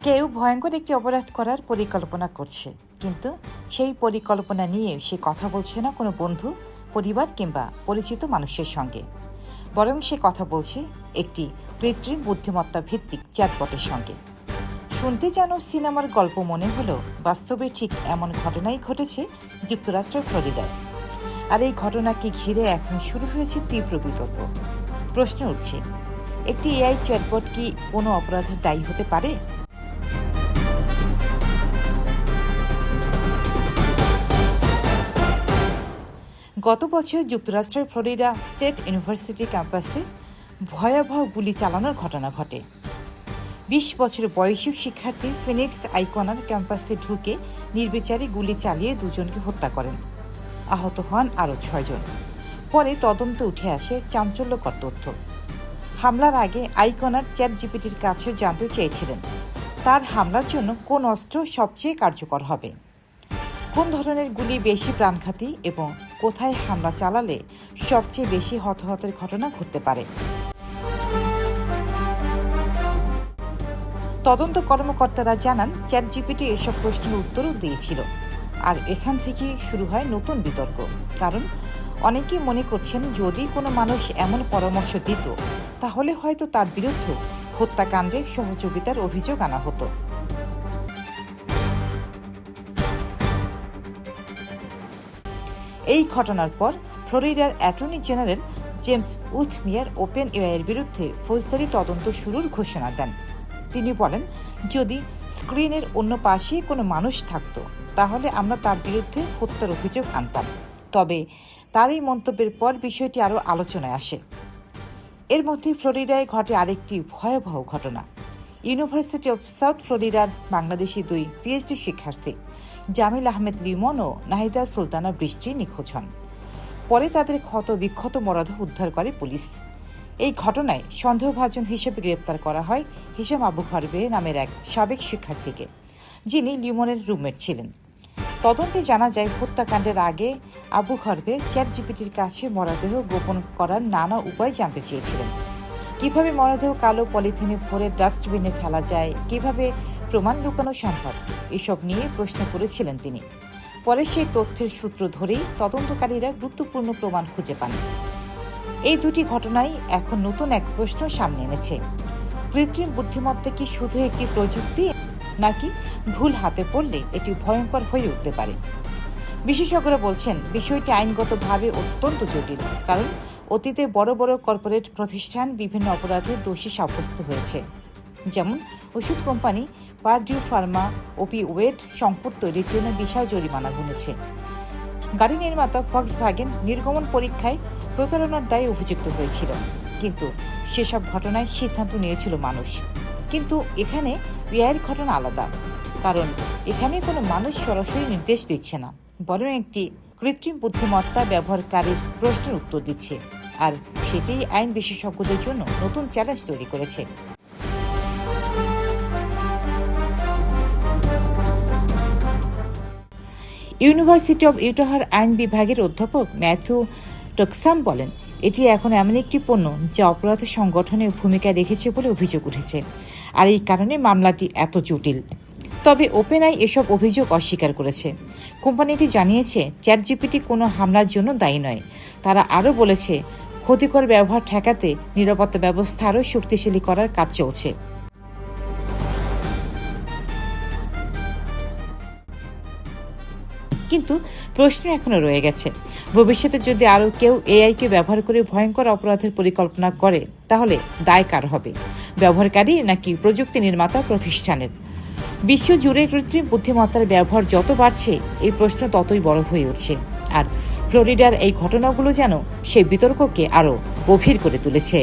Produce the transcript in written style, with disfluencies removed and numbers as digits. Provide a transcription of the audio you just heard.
কেউ ভয়ঙ্কর একটি অপরাধ করার পরিকল্পনা করছে, কিন্তু সেই পরিকল্পনা নিয়ে সে কথা বলছে না কোনো বন্ধু, পরিবার কিংবা পরিচিত মানুষের সঙ্গে, বরং সে কথা বলছে একটি কৃত্রিম বুদ্ধিমত্তা ভিত্তিক চ্যাটবটের সঙ্গে। শুনতে যেন সিনেমার গল্প মনে হলো, বাস্তবে ঠিক এমন ঘটনাই ঘটেছে যুক্তরাষ্ট্রের ফ্লোরিডায়। আর এই ঘটনাকে ঘিরে এখন শুরু হয়েছে তীব্র বিতর্ক। প্রশ্ন উঠছে, একটি এআই চ্যাটবট কি কোনো অপরাধের দায়ী হতে পারে? গত বছর যুক্তরাষ্ট্রের ফ্লোরিডা স্টেট ইউনিভার্সিটি ক্যাম্পাসে ভয়াবহ গুলি চালানোর ঘটনা ঘটে। ২০ বছর বয়সী শিক্ষার্থী ফিনিক্স আইকনার ক্যাম্পাসে ঢুকে নির্বিচারে গুলি চালিয়ে দুজনকে হত্যা করেন। আহত হন আরও ৬ জন। পরে তদন্তে উঠে আসে চাঞ্চল্যকর তথ্য। হামলার আগে আইকনার চ্যাটজিপিটির কাছে জানতে চেয়েছিলেন তার হামলার জন্য কোন অস্ত্র সবচেয়ে কার্যকর হবে, কোন ধরনের গুলি বেশি প্রাণঘাতী এবং কোথায় হামলা চালালে সবচেয়ে বেশি হতাহতের ঘটনা ঘটতে পারে। তদন্ত কর্মকর্তারা জানান, চ্যাটজিপিটি এসব প্রশ্নের উত্তরও দিয়েছিল। আর এখান থেকে শুরু হয় নতুন বিতর্ক। কারণ অনেকেই মনে করছেন, যদি কোনো মানুষ এমন পরামর্শ দিত, তাহলে হয়তো তার বিরুদ্ধে হত্যাকাণ্ডে সহযোগিতার অভিযোগ আনা হতো। এই ঘটনার পর ফ্লোরিডার অ্যাটর্নি জেনারেল জেমস উথমিয়ার ওপেন এআইয়ের বিরুদ্ধে ফৌজদারি তদন্ত শুরুর ঘোষণা দেন। তিনি বলেন, যদি স্ক্রিনের অন্য পাশে কোনো মানুষ থাকতো, তাহলে আমরা তার বিরুদ্ধে হত্যার অভিযোগ আনতাম। তবে তার এই মন্তব্যের পর বিষয়টি আরও আলোচনায় আসে। এর মধ্যে ফ্লোরিডায় ঘটে আরেকটি ভয়াবহ ঘটনা। ইউনিভার্সিটি অব সাউথ ফ্লোরিডার বাংলাদেশি ২ পিএইচডি শিক্ষার্থী জামিল আহমেদ লিমন ও নাহিদা সুলতানা বৃষ্টি নিখোঁজ হন। পরে তাদের ক্ষত বিক্ষত মরদেহ উদ্ধার করে পুলিশ। এই ঘটনায় সন্দেহভাজন হিসেবে গ্রেপ্তার করা হয় হিশাম আবু খরবে নামের এক সাবেক শিক্ষার্থীকে, যিনি লিমনের রুমমেট ছিলেন। তদন্তে জানা যায়, হত্যাকাণ্ডের আগে আবু খরবে চ্যাটজিপিটির কাছে মরদেহ গোপন করার নানা উপায় জানতে চেয়েছিলেন। কিভাবে মরদেহ কালো পলিথিনে ভরে ডাস্টবিনে ফেলা যায়, কিভাবে প্রমাণ লুকানো সম্ভব, এসব নিয়ে প্রশ্ন করেছিলেন তিনি। পরে সেই তথ্যের সূত্র ধরেই তদন্তকারীরা গুরুত্বপূর্ণ প্রমাণ খুঁজে পান। এই দুটি ঘটনাই এখন নতুন এক প্রশ্ন সামনে এনেছে। কৃত্রিম বুদ্ধিমত্তা কি শুধু একটি প্রযুক্তি, নাকি ভুল হাতে পড়লে এটি ভয়ঙ্কর হয়ে উঠতে পারে? বিশেষজ্ঞরা বলছেন, বিষয়টি আইনগতভাবে অত্যন্ত জটিল। কারণ অতীতে বড় বড় কর্পোরেট প্রতিষ্ঠান বিভিন্ন অপরাধে দোষী সাব্যস্ত হয়েছে। যেমন ওষুধ কোম্পানি পারডিউ ফার্মা ওপিওয়েড সংকট তৈরির জন্য বিশাল জরিমানা গুনেছে। গাড়ি নির্মাতা ফক্সভ্যাগেন নির্গমন পরীক্ষায় প্রতারণার দায়ে অভিযুক্ত হয়েছিল, কিন্তু সেসব ঘটনায় সিদ্ধান্ত নিয়েছিল মানুষ। কিন্তু এখানে এআইয়ের ঘটনা আলাদা। কারণ এখানে কোনো মানুষ সরাসরি নির্দেশ দিচ্ছে না, বরং একটি কৃত্রিম বুদ্ধিমত্তা ব্যবহারকারীর প্রশ্নের উত্তর দিচ্ছে। আর সেটাই আইন বিশেষজ্ঞদের জন্য নতুন চ্যালেঞ্জ তৈরি করেছে। ইউনিভার্সিটি অব ইউটাহার আইন বিভাগের অধ্যাপক ম্যাথু টকসাম বলেন, এটি এখন এমন একটি পণ্য যা অপরাধ সংগঠনের ভূমিকা রেখেছে বলে অভিযোগ উঠেছে। আর এই কারণে মামলাটি এত জটিল। তবে ওপেনআই এসব অভিযোগ অস্বীকার করেছে। কোম্পানিটি জানিয়েছে, চ্যাটজিপিটি কোনো হামলার জন্য দায়ী নয়। তারা আরও বলেছে, ক্ষতিকর ব্যবহার ঠেকাতে নিরাপত্তা ব্যবস্থা আরও শক্তিশালী করার কাজ চলছে। কিন্তু প্রশ্ন এখনো রয়ে গেছে, ভবিষ্যতে যদি আরও কেউ এআইকে ব্যবহার করে ভয়ঙ্কর অপরাধের পরিকল্পনা করে, তাহলে দায় কার হবে? ব্যবহারকারী নাকি প্রযুক্তি নির্মাতা প্রতিষ্ঠানের? বিশ্বজুড়ে কৃত্রিম বুদ্ধিমত্তার ব্যবহার যত বাড়ছে, এই প্রশ্ন ততই বড় হয়ে উঠছে। আর ফ্লোরিডার এই ঘটনাগুলো যেন সেই বিতর্ককে আরও গভীর করে তুলেছে।